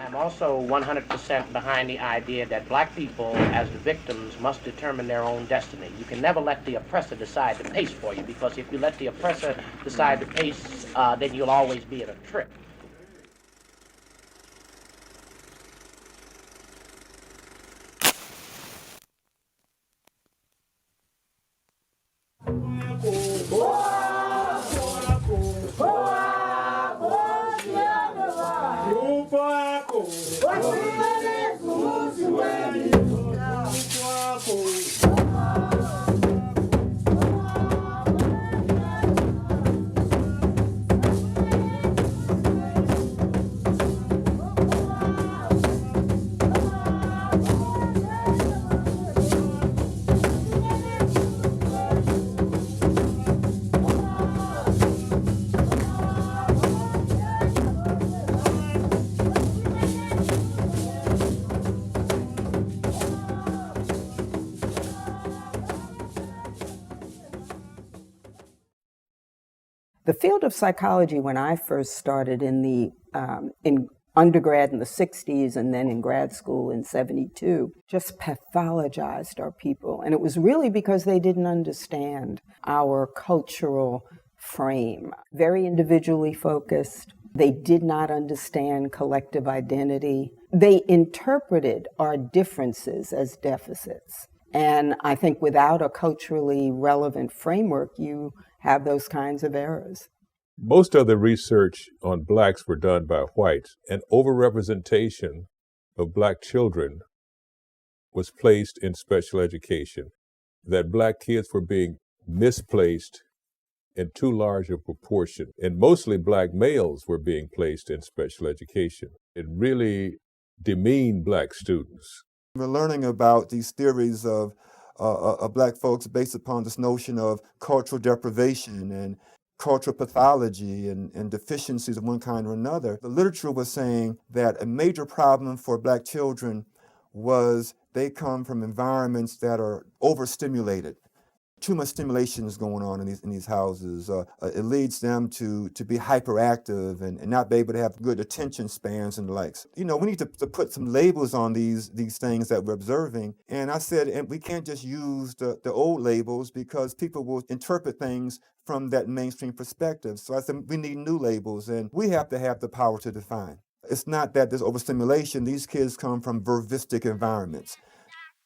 I'm also 100% behind the idea that black people, as the victims, must determine their own destiny. You can never let the oppressor decide the pace for you, because if you let the oppressor decide the pace, then you'll always be in a trip. The field of psychology, when I first started in undergrad in the 60s and then in grad school in 72, just pathologized our people. And it was really because they didn't understand our cultural frame. Very individually focused. They did not understand collective identity. They interpreted our differences as deficits. And I think without a culturally relevant framework, you have those kinds of errors. Most of the research on blacks were done by whites, and overrepresentation of black children was placed in special education, that black kids were being misplaced in too large a proportion, and mostly black males were being placed in special education. It really demeaned black students. We're learning about these theories of black folks based upon this notion of cultural deprivation and cultural pathology and deficiencies of one kind or another. The literature was saying that a major problem for black children was they come from environments that are overstimulated. Too much stimulation is going on in these houses. It leads them to be hyperactive and not be able to have good attention spans and the likes. You know, we need to put some labels on these things that we're observing. And I said, and we can't just use the old labels because people will interpret things from that mainstream perspective. So I said, we need new labels, and we have to have the power to define. It's not that there's overstimulation. These kids come from vervistic environments.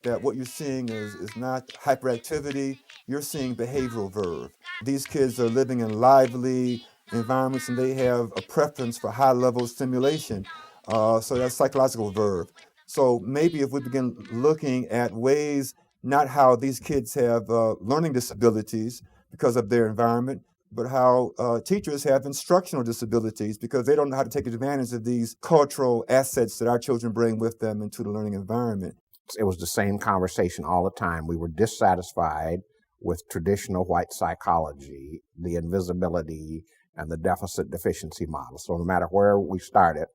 That what you're seeing is not hyperactivity, you're seeing behavioral verve. These kids are living in lively environments and they have a preference for high-level stimulation. So that's psychological verve. So maybe if we begin looking at ways, not how these kids have learning disabilities because of their environment, but how teachers have instructional disabilities because they don't know how to take advantage of these cultural assets that our children bring with them into the learning environment. It was the same conversation all the time. We were dissatisfied with traditional white psychology, the invisibility, and the deficit deficiency model. So no matter where we started,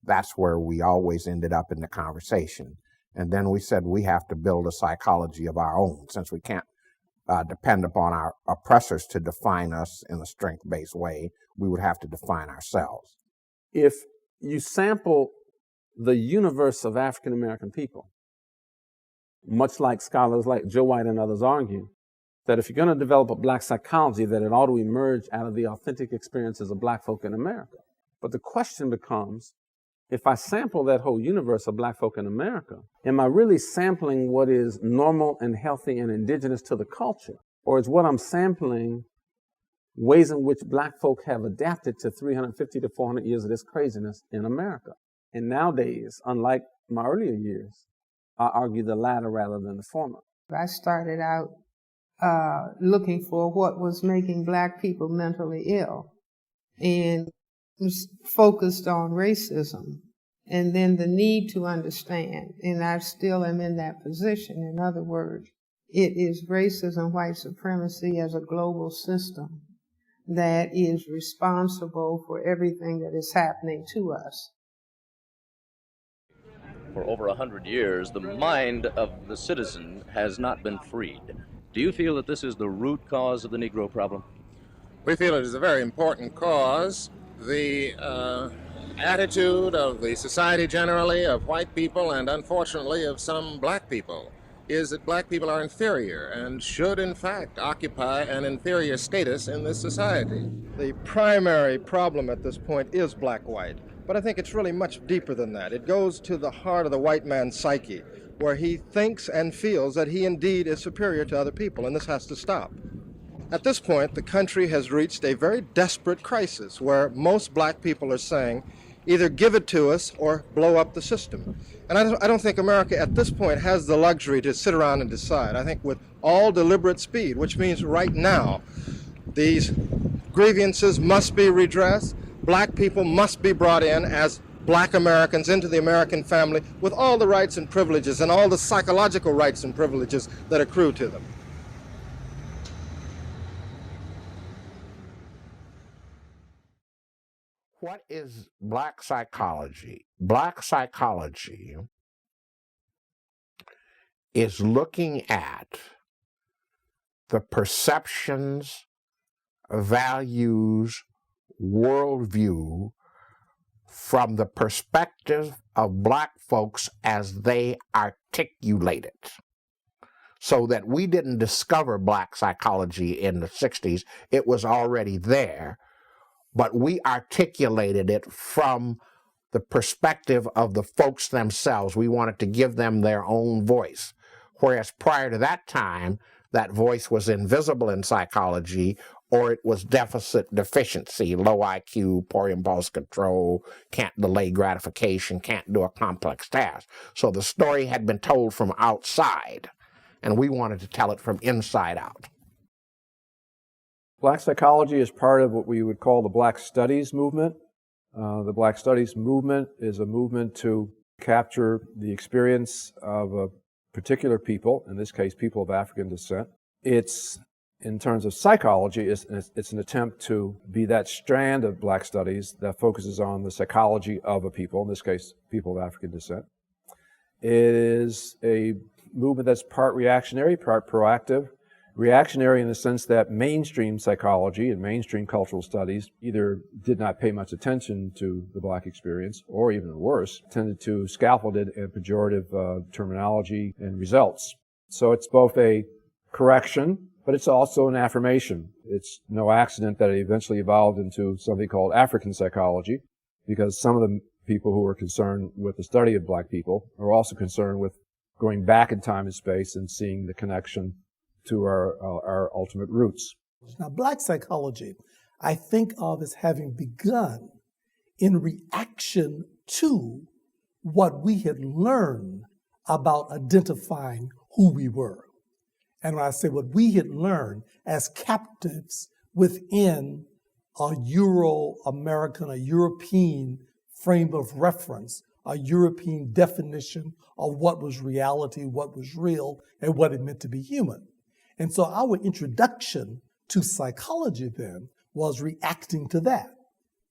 that's where we always ended up in the conversation. And then we said we have to build a psychology of our own. Since we can't depend upon our oppressors to define us in a strength-based way, we would have to define ourselves. If you sample the universe of African American people, much like scholars like Joe White and others argue, that if you're going to develop a black psychology, that it ought to emerge out of the authentic experiences of black folk in America. But the question becomes, if I sample that whole universe of black folk in America, am I really sampling what is normal and healthy and indigenous to the culture? Or is what I'm sampling ways in which black folk have adapted to 350 to 400 years of this craziness in America? And nowadays, unlike my earlier years, I argue the latter rather than the former. I started out looking for what was making black people mentally ill and was focused on racism and then the need to understand. And I still am in that position. In other words, it is racism, white supremacy as a global system that is responsible for everything that is happening to us. For over 100 years, the mind of the citizen has not been freed. Do you feel that this is the root cause of the Negro problem? We feel it is a very important cause. The attitude of the society generally, of white people, and unfortunately of some black people, is that black people are inferior and should, in fact, occupy an inferior status in this society. The primary problem at this point is black-white, but I think it's really much deeper than that. It goes to the heart of the white man's psyche, where he thinks and feels that he indeed is superior to other people, and this has to stop. At this point, the country has reached a very desperate crisis where most black people are saying, either give it to us or blow up the system. And I don't think America at this point has the luxury to sit around and decide. I think with all deliberate speed, which means right now, these grievances must be redressed. Black people must be brought in as black Americans into the American family with all the rights and privileges and all the psychological rights and privileges that accrue to them. What is black psychology? Black psychology is looking at the perceptions, values, worldview from the perspective of black folks as they articulate it. So that we didn't discover black psychology in the 60s, it was already there. But we articulated it from the perspective of the folks themselves. We wanted to give them their own voice. Whereas prior to that time, that voice was invisible in psychology, or it was deficit deficiency, low IQ, poor impulse control, can't delay gratification, can't do a complex task. So the story had been told from outside, and we wanted to tell it from inside out. Black psychology is part of what we would call the Black Studies movement. The Black Studies movement is a movement to capture the experience of a particular people, in this case, people of African descent. It's, in terms of psychology, it's an attempt to be that strand of Black studies that focuses on the psychology of a people, in this case, people of African descent. It is a movement that's part reactionary, part proactive. Reactionary in the sense that mainstream psychology and mainstream cultural studies either did not pay much attention to the black experience, or even worse, tended to scaffold it in pejorative terminology and results. So it's both a correction, but it's also an affirmation. It's no accident that it eventually evolved into something called African psychology, because some of the people who are concerned with the study of black people are also concerned with going back in time and space and seeing the connection to our ultimate roots. Now, black psychology, I think of as having begun in reaction to what we had learned about identifying who we were. And when I say what we had learned as captives within a Euro-American, a European frame of reference, a European definition of what was reality, what was real, and what it meant to be human. And so our introduction to psychology then was reacting to that.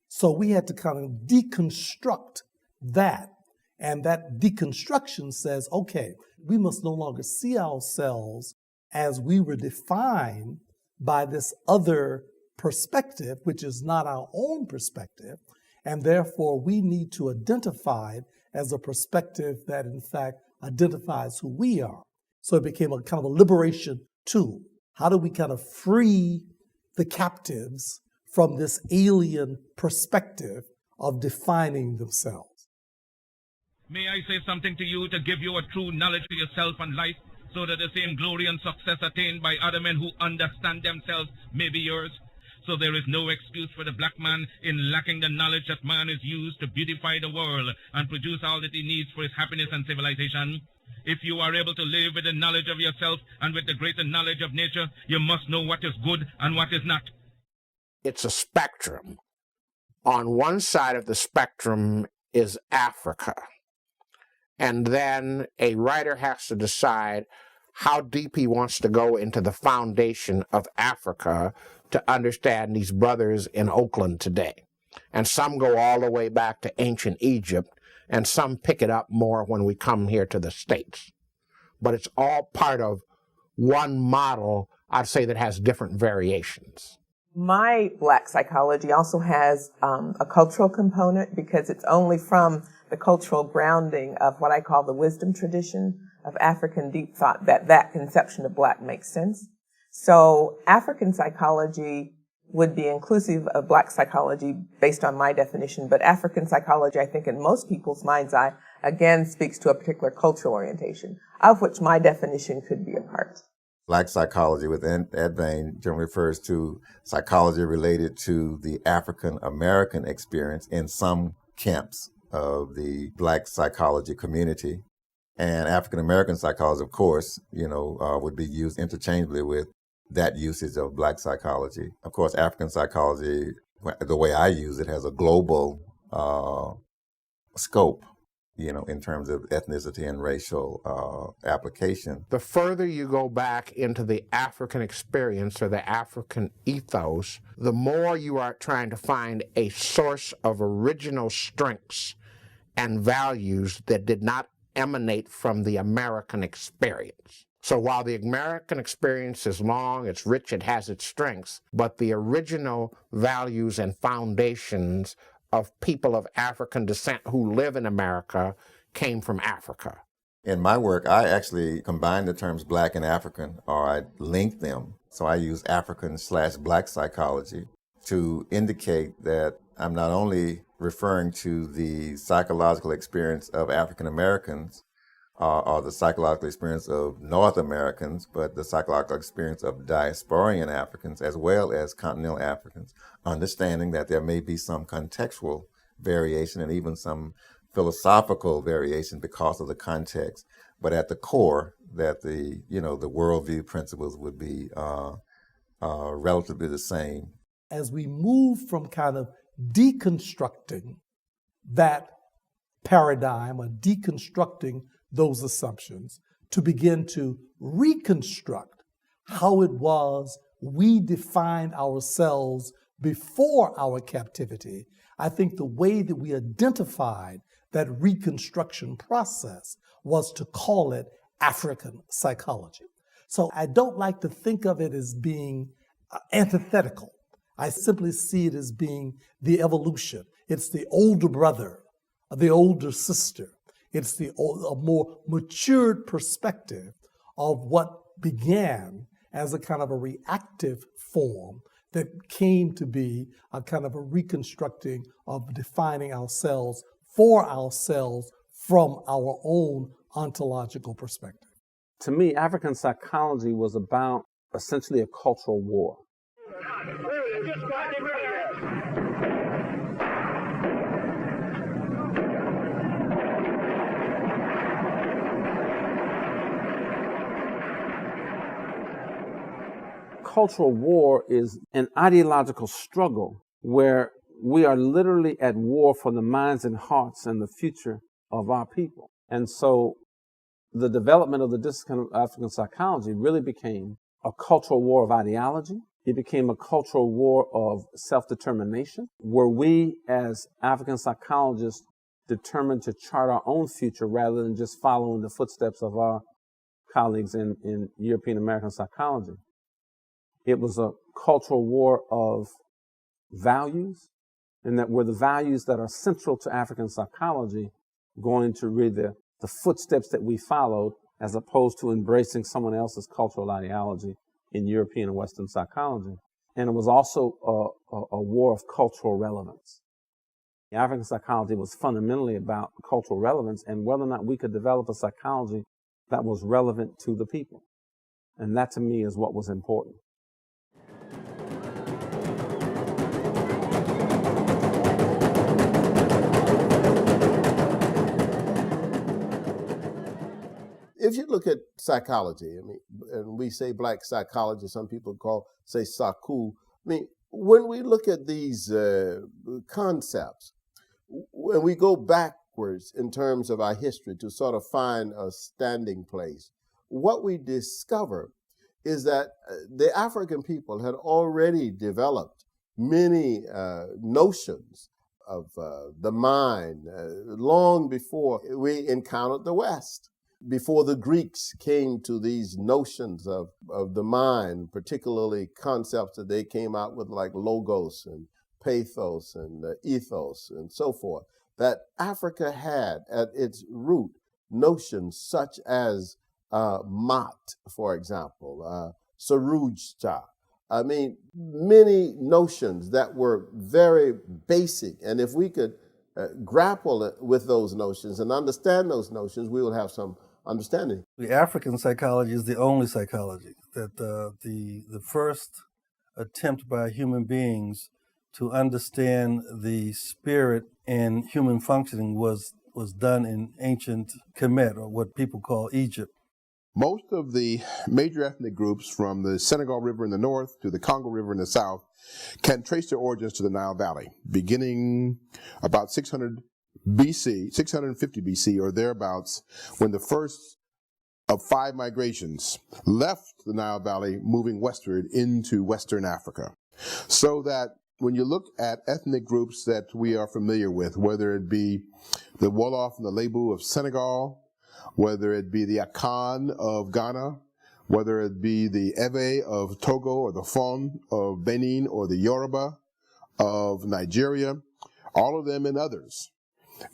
So we had to kind of deconstruct that. And that deconstruction says, okay, we must no longer see ourselves as we were defined by this other perspective, which is not our own perspective. And therefore, we need to identify it as a perspective that, in fact, identifies who we are. So it became a kind of a liberation tool. How do we kind of free the captives from this alien perspective of defining themselves? May I say something to you to give you a true knowledge of yourself and life, so that the same glory and success attained by other men who understand themselves may be yours? So there is no excuse for the black man in lacking the knowledge that man is used to beautify the world and produce all that he needs for his happiness and civilization. If you are able to live with the knowledge of yourself and with the greater knowledge of nature, you must know what is good and what is not. It's a spectrum. On one side of the spectrum is Africa. And then a writer has to decide how deep he wants to go into the foundation of Africa to understand these brothers in Oakland today. And some go all the way back to ancient Egypt, and some pick it up more when we come here to the States. But it's all part of one model, I'd say, that has different variations. My Black psychology also has a cultural component because it's only from the cultural grounding of what I call the wisdom tradition of African deep thought that conception of Black makes sense. So African psychology would be inclusive of Black psychology based on my definition, but African psychology, I think in most people's mind's eye, again speaks to a particular cultural orientation, of which my definition could be a part. Black psychology within that vein generally refers to psychology related to the African American experience in some camps of the Black psychology community. And African American psychology, of course, would be used interchangeably with that usage of Black psychology. Of course, African psychology, the way I use it, has a global scope, in terms of ethnicity and racial application. The further you go back into the African experience or the African ethos, the more you are trying to find a source of original strengths and values that did not emanate from the American experience. So while the American experience is long, it's rich, it has its strengths, but the original values and foundations of people of African descent who live in America came from Africa. In my work, I actually combine the terms Black and African, or I link them. So I use African/Black psychology to indicate that I'm not only referring to the psychological experience of African Americans, or the psychological experience of North Americans, but the psychological experience of diasporian Africans as well as continental Africans, understanding that there may be some contextual variation and even some philosophical variation because of the context, but at the core that the worldview principles would be relatively the same. As we move from kind of deconstructing that paradigm or deconstructing those assumptions to begin to reconstruct how it was we defined ourselves before our captivity, I think the way that we identified that reconstruction process was to call it African psychology. So I don't like to think of it as being antithetical. I simply see it as being the evolution. It's the older brother, the older sister. It's a more matured perspective of what began as a kind of a reactive form that came to be a kind of a reconstructing of defining ourselves for ourselves from our own ontological perspective. To me, African psychology was about essentially a cultural war. Cultural war is an ideological struggle where we are literally at war for the minds and hearts and the future of our people. And so the development of the discipline of African psychology really became a cultural war of ideology. It became a cultural war of self-determination, where we as African psychologists determined to chart our own future rather than just following the footsteps of our colleagues in European American psychology. It was a cultural war of values, and that were the values that are central to African psychology going to read the footsteps that we followed, as opposed to embracing someone else's cultural ideology in European and Western psychology. And it was also a war of cultural relevance. African psychology was fundamentally about cultural relevance and whether or not we could develop a psychology that was relevant to the people. And that to me is what was important. If you look at psychology, and we say Black psychology, some people say Saku. When we look at these concepts, when we go backwards in terms of our history to sort of find a standing place, what we discover is that the African people had already developed many notions of the mind long before we encountered the West. before the Greeks came to these notions of the mind, particularly concepts that they came out with like logos and pathos and ethos and so forth, that Africa had at its root notions such as Mat, for example, Sarujta. I mean, many notions that were very basic. And if we could grapple with those notions and understand those notions, we will have some understanding. The African psychology is the only psychology that the first attempt by human beings to understand the spirit and human functioning was done in ancient Kemet, or what people call Egypt. Most of the major ethnic groups from the Senegal River in the north to the Congo River in the south can trace their origins to the Nile Valley, beginning about 600 BC, 650 BC or thereabouts, when the first of 5 migrations left the Nile Valley, moving westward into Western Africa. So that when you look at ethnic groups that we are familiar with, whether it be the Wolof and the Lebu of Senegal, whether it be the Akan of Ghana, whether it be the Ewe of Togo or the Fon of Benin or the Yoruba of Nigeria, all of them and others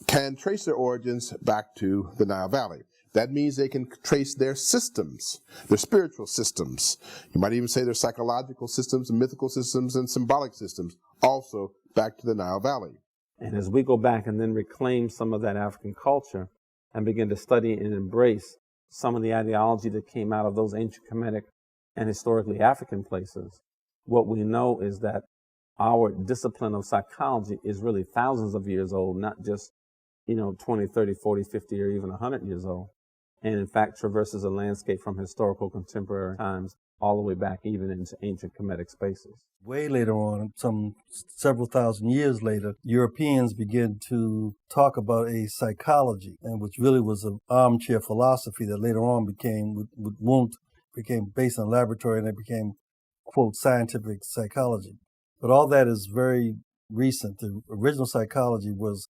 can trace their origins back to the Nile Valley. That means they can trace their systems, their spiritual systems. You might even say their psychological systems, and mythical systems, and symbolic systems also back to the Nile Valley. And as we go back and then reclaim some of that African culture and begin to study and embrace some of the ideology that came out of those ancient Kemetic and historically African places, what we know is that our discipline of psychology is really thousands of years old, not just, 20, 30, 40, 50, or even 100 years old. And in fact, traverses a landscape from historical contemporary times all the way back even into ancient Kemetic spaces. Way later on, some several thousand years later, Europeans began to talk about a psychology, and which really was an armchair philosophy that later on became, with Wundt, became based on laboratory, and it became, quote, scientific psychology. But all that is very recent. The original psychology was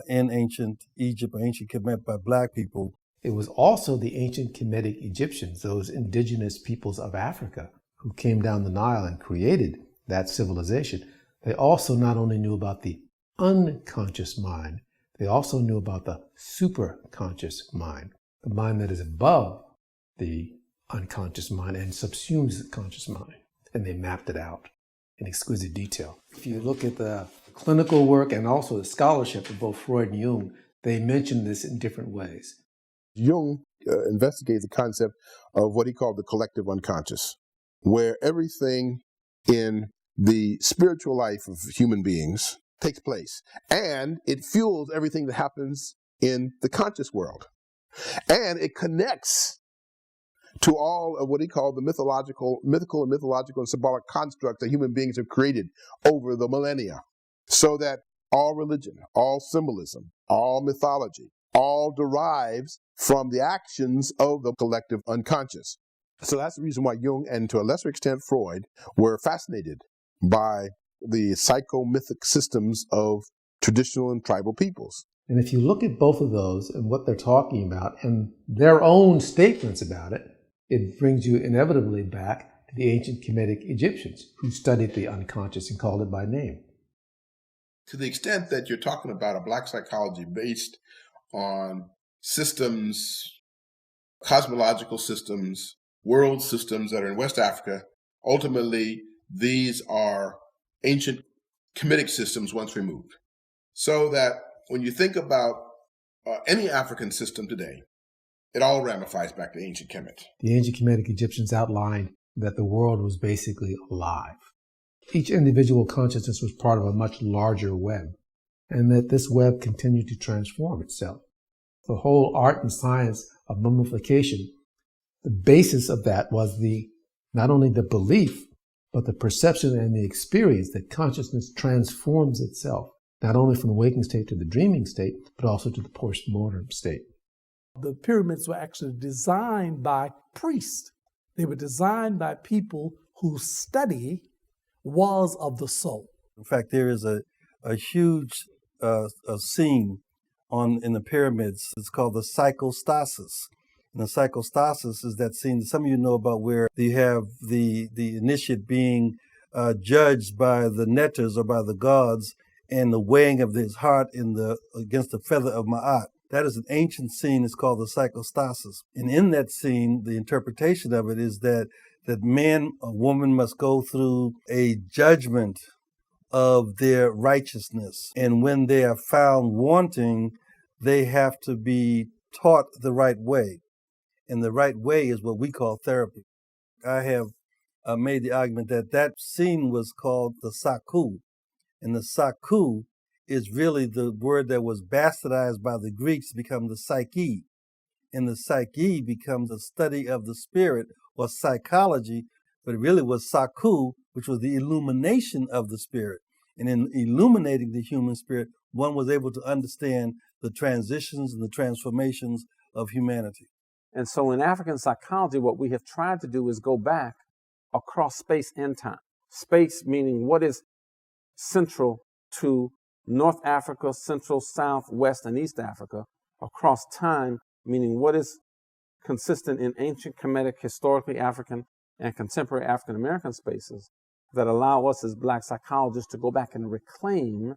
in ancient Egypt or ancient Kemet by black people. It was also the ancient Kemetic Egyptians, those indigenous peoples of Africa, who came down the Nile and created that civilization. They also not only knew about the unconscious mind, they also knew about the superconscious mind, the mind that is above the unconscious mind and subsumes the conscious mind. And they mapped it out in exquisite detail. If you look at the clinical work and also the scholarship of both Freud and Jung, they mention this in different ways. Jung investigates the concept of what he called the collective unconscious, where everything in the spiritual life of human beings takes place, and it fuels everything that happens in the conscious world. And it connects to all of what he called the mythical and symbolic constructs that human beings have created over the millennia, so that all religion, all symbolism, all mythology, all derives from the actions of the collective unconscious. So that's the reason why Jung, and to a lesser extent Freud, were fascinated by the psychomythic systems of traditional and tribal peoples. And if you look at both of those and what they're talking about and their own statements about it, it brings you inevitably back to the ancient Kemetic Egyptians who studied the unconscious and called it by name. To the extent that you're talking about a black psychology based on systems, cosmological systems, world systems that are in West Africa, ultimately these are ancient Kemetic systems once removed. So that when you think about any African system today, it all ramifies back to ancient Kemet. The ancient Kemetic Egyptians outlined that the world was basically alive. Each individual consciousness was part of a much larger web, and that this web continued to transform itself. The whole art and science of mummification, the basis of that was not only the belief, but the perception and the experience that consciousness transforms itself, not only from the waking state to the dreaming state, but also to the post-mortem state. The pyramids were actually designed by priests. They were designed by people whose study was of the soul. In fact, there is a huge scene in the pyramids. It's called the psychostasis. And the psychostasis is that scene that some of you know about where you have the initiate being judged by the netters or by the gods and the weighing of his heart against the feather of Ma'at. That is an ancient scene. It's called the psychostasis. And in that scene, the interpretation of it is that man or woman must go through a judgment of their righteousness. And when they are found wanting, they have to be taught the right way. And the right way is what we call therapy. I have made the argument that scene was called the saku. And the saku is really the word that was bastardized by the Greeks to become the psyche. And the psyche becomes a study of the spirit or psychology, but it really was saku, which was the illumination of the spirit. And in illuminating the human spirit, one was able to understand the transitions and the transformations of humanity. And so in African psychology, what we have tried to do is go back across space and time. Space meaning what is central to North Africa, Central, South, West, and East Africa. Across time, meaning what is consistent in ancient Kemetic, historically African, and contemporary African American spaces that allow us as Black psychologists to go back and reclaim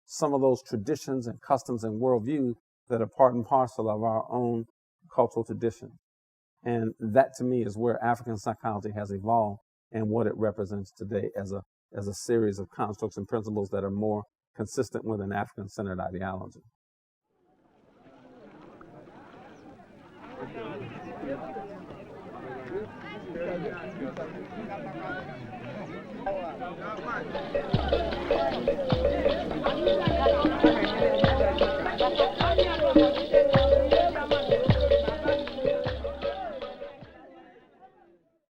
some of those traditions and customs and worldviews that are part and parcel of our own cultural tradition. And that, to me, is where African psychology has evolved and what it represents today as a series of constructs and principles that are more consistent with an African-centered ideology.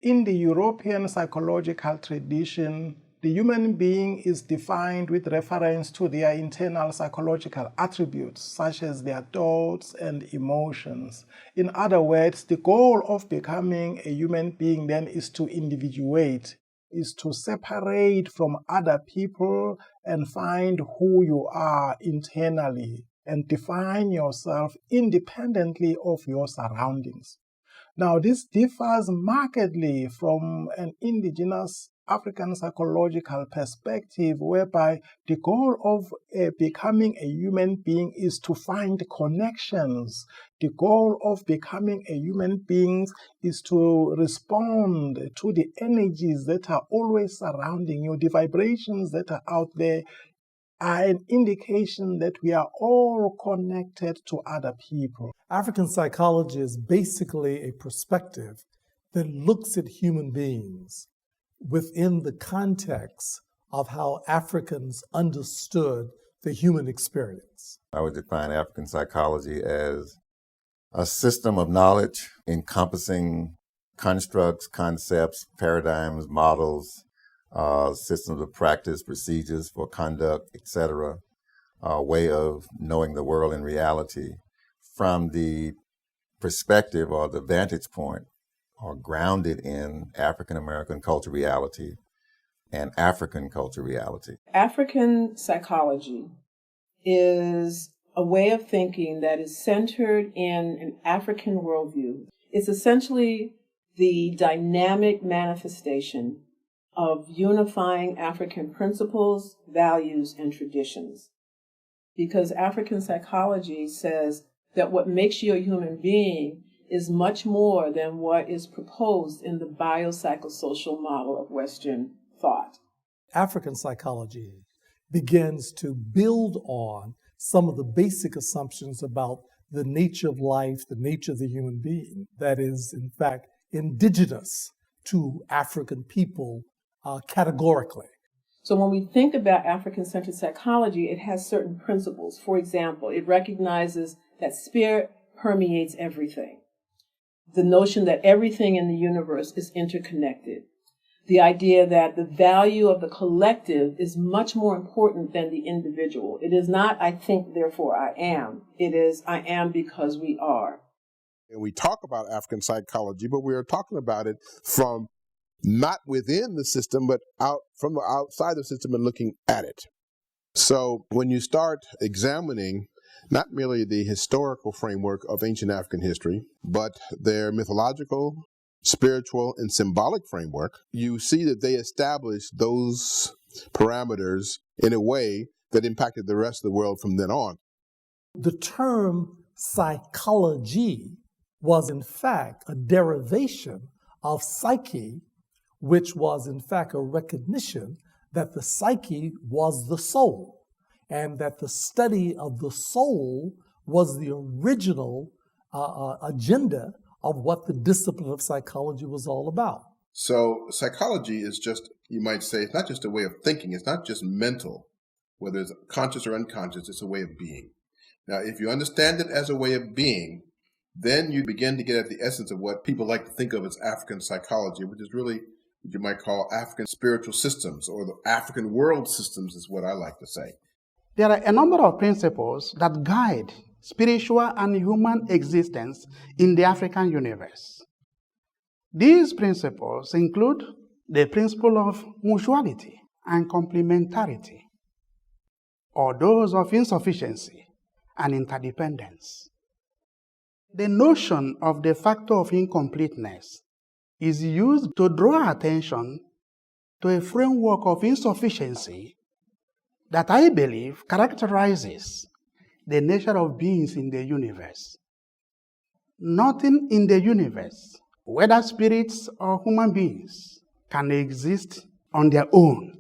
In the European psychological tradition, the human being is defined with reference to their internal psychological attributes, such as their thoughts and emotions. In other words, the goal of becoming a human being then is to individuate, is to separate from other people and find who you are internally and define yourself independently of your surroundings. Now, this differs markedly from an indigenous African psychological perspective, whereby the goal of becoming a human being is to find connections. The goal of becoming a human being is to respond to the energies that are always surrounding you, the vibrations that are out there are an indication that we are all connected to other people. African psychology is basically a perspective that looks at human beings within the context of how Africans understood the human experience. I would define African psychology as a system of knowledge encompassing constructs, concepts, paradigms, models, systems of practice, procedures for conduct, etc., a way of knowing the world in reality from the perspective or the vantage point or grounded in African American culture reality and African culture reality. African psychology is a way of thinking that is centered in an African worldview. It's essentially the dynamic manifestation of unifying African principles, values, and traditions. Because African psychology says that what makes you a human being is much more than what is proposed in the biopsychosocial model of Western thought. African psychology begins to build on some of the basic assumptions about the nature of life, the nature of the human being, that is, in fact, indigenous to African people categorically. So when we think about African-centered psychology, it has certain principles. For example, it recognizes that spirit permeates everything. The notion that everything in the universe is interconnected. The idea that the value of the collective is much more important than the individual. It is not, I think, therefore I am. It is, I am because we are. And we talk about African psychology, but we are talking about it from not within the system, but out from the outside the system and looking at it. So when you start examining not merely the historical framework of ancient African history, but their mythological, spiritual, and symbolic framework. You see that they established those parameters in a way that impacted the rest of the world from then on. The term psychology was in fact a derivation of psyche, which was in fact a recognition that the psyche was the soul, and that the study of the soul was the original agenda of what the discipline of psychology was all about. So psychology is just, you might say, it's not just a way of thinking. It's not just mental, whether it's conscious or unconscious. It's a way of being. Now, if you understand it as a way of being, then you begin to get at the essence of what people like to think of as African psychology, which is really what you might call African spiritual systems, or the African world systems is what I like to say. There are a number of principles that guide spiritual and human existence in the African universe. These principles include the principle of mutuality and complementarity, or those of insufficiency and interdependence. The notion of the factor of incompleteness is used to draw attention to a framework of insufficiency that I believe characterizes the nature of beings in the universe. Nothing in the universe, whether spirits or human beings, can exist on their own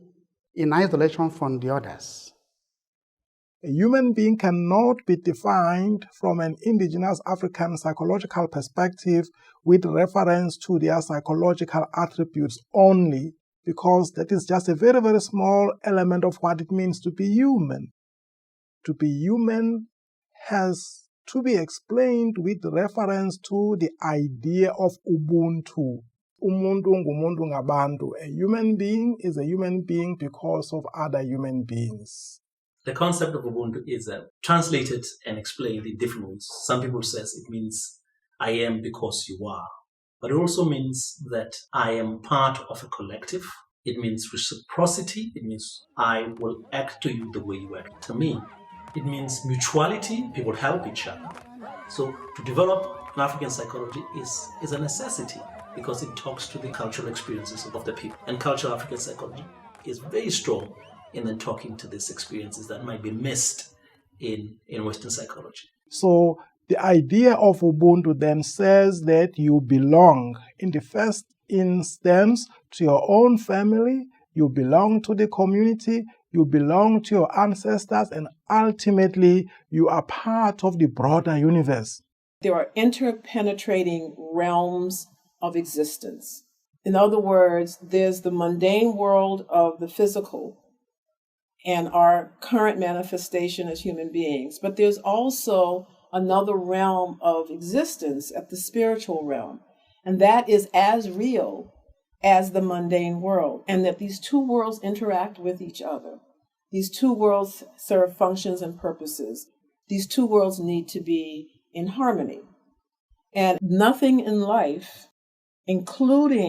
in isolation from the others. A human being cannot be defined from an indigenous African psychological perspective with reference to their psychological attributes only, because that is just a very, very small element of what it means to be human. To be human has to be explained with reference to the idea of Ubuntu. Umuntu ngumuntu ngabantu. A human being is a human being because of other human beings. The concept of Ubuntu is translated and explained in different ways. Some people say it means I am because you are. But it also means that I am part of a collective. It means reciprocity. It means I will act to you the way you act to me. It means mutuality. People help each other. So to develop an African psychology is a necessity because it talks to the cultural experiences of the people. And cultural African psychology is very strong in then talking to these experiences that might be missed in Western psychology. So the idea of Ubuntu then says that you belong, in the first instance, to your own family, you belong to the community, you belong to your ancestors, and ultimately you are part of the broader universe. There are interpenetrating realms of existence. In other words, there's the mundane world of the physical and our current manifestation as human beings, but there's also another realm of existence at the spiritual realm, and that is as real as the mundane world, and that these two worlds interact with each other. These two worlds serve functions and purposes. These two worlds need to be in harmony. And nothing in life, including